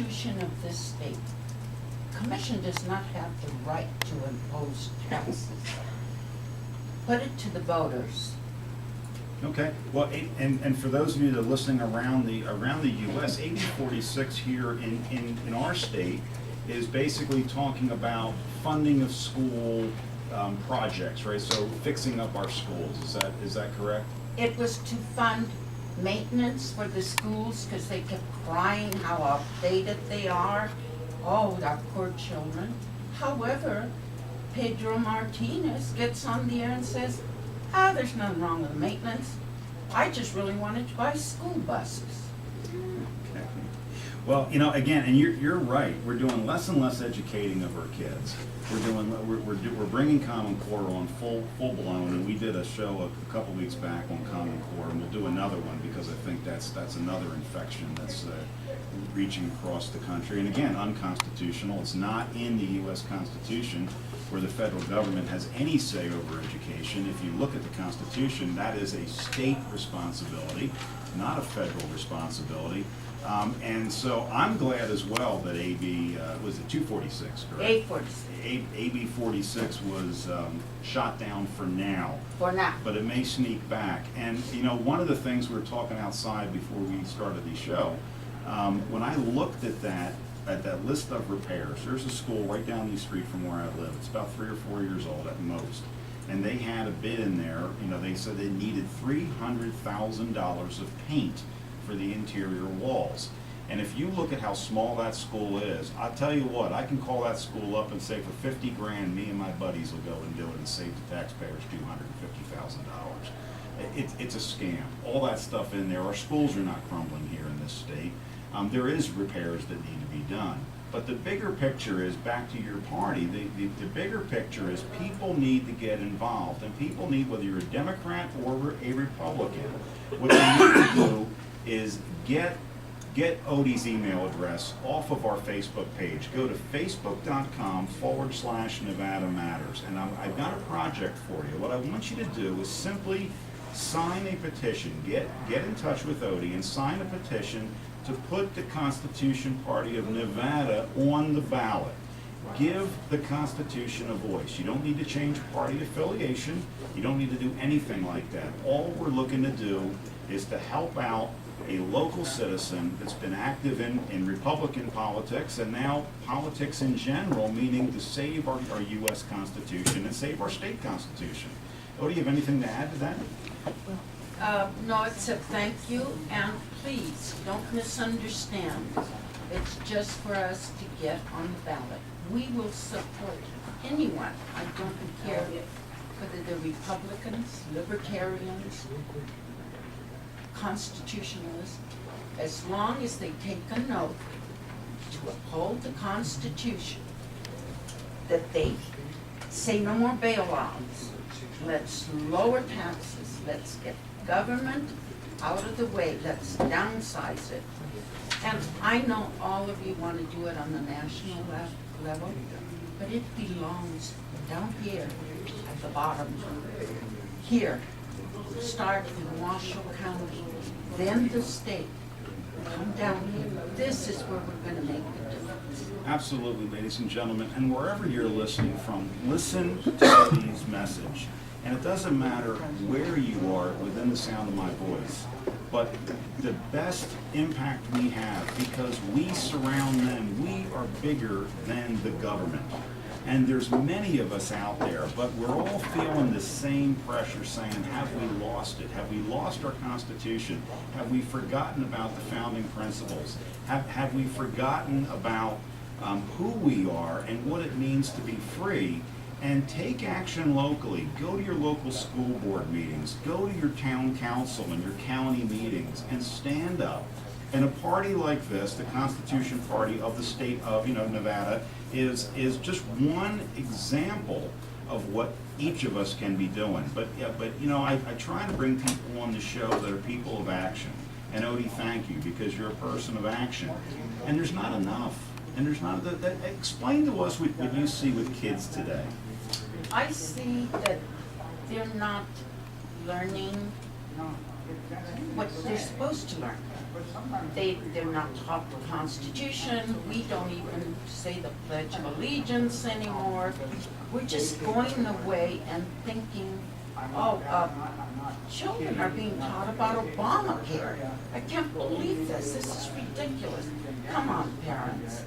Constitution of this state, Commission does not have the right to impose taxes. Put it to the voters. Okay, well, and for those of you that are listening around the U.S., AB 46 here in our state is basically talking about funding of school projects, right? So fixing up our schools, is that correct? It was to fund maintenance for the schools because they kept crying how outdated they are. Oh, our poor children. However, Pedro Martinez gets on the air and says, there's nothing wrong with maintenance. I just really wanted to buy school buses. Okay. Well, again, and you're right. We're doing less and less educating of our kids. We're bringing Common Core on full blown, and we did a show a couple weeks back on Common Core, and we'll do another one because I think that's another infection that's reaching across the country. And again, unconstitutional. It's not in the U.S. Constitution where the federal government has any say over education. If you look at the Constitution, that is a state responsibility, not a federal responsibility. And so I'm glad as well that AB, was it 246, correct? 846. AB 46 was shot down for now. For now. But it may sneak back. And one of the things we were talking outside before we started the show, when I looked at that list of repairs, there's a school right down the street from where I live. It's about 3 or 4 years old at most. And they had a bid in there, they said they needed $300,000 of paint for the interior walls. And if you look at how small that school is, I'll tell you what, I can call that school up and say for 50 grand, me and my buddies will go and do it and save the taxpayers $250,000. It's a scam. All that stuff in there. Our schools are not crumbling here in this state. There is repairs that need to be done. But the bigger picture is, back to your party, the bigger picture is people need to get involved. And people need, whether you're a Democrat or a Republican, what they need to do is get Odie's email address off of our Facebook page. Go to facebook.com/Nevada Matters. And I've got a project for you. What I want you to do is simply sign a petition. Get in touch with Odie and sign a petition to put the Constitution Party of Nevada on the ballot. Give the Constitution a voice. You don't need to change party affiliation. You don't need to do anything like that. All we're looking to do is to help out a local citizen that's been active in Republican politics and now politics in general, meaning to save our U.S. Constitution and save our state Constitution. Odie, you have anything to add to that? No, except thank you, and please, don't misunderstand. It's just for us to get on the ballot. We will support anyone. I don't care whether they're Republicans, Libertarians, Constitutionalists, as long as they take an oath to uphold the Constitution, that they say no more bailouts, let's lower taxes, let's get government out of the way, let's downsize it. And I know all of you want to do it on the national level, but it belongs down here at the bottom. Here, start in Washoe County, then the state, come down here. This is where we're going to make the difference. Absolutely, ladies and gentlemen, and wherever you're listening from, listen to Odie's message. And it doesn't matter where you are within the sound of my voice, but the best impact we have, because we surround them, we are bigger than the government. And there's many of us out there, but we're all feeling the same pressure saying, have we lost it? Have we lost our Constitution? Have we forgotten about the founding principles? Have we forgotten about who we are and what it means to be free? And take action locally. Go to your local school board meetings. Go to your town council and your county meetings and stand up. And a party like this, the Constitution Party of the state of Nevada, is just one example of what each of us can be doing. But I try to bring people on the show that are people of action. And Odie, thank you, because you're a person of action. And there's not enough. And there's not explain to us what you see with kids today. I see that they're not learning what they're supposed to learn. They're not taught the Constitution. We don't even say the Pledge of Allegiance anymore. We're just going away and thinking, oh, children are being taught about Obamacare. I can't believe this. This is ridiculous. Come on, parents.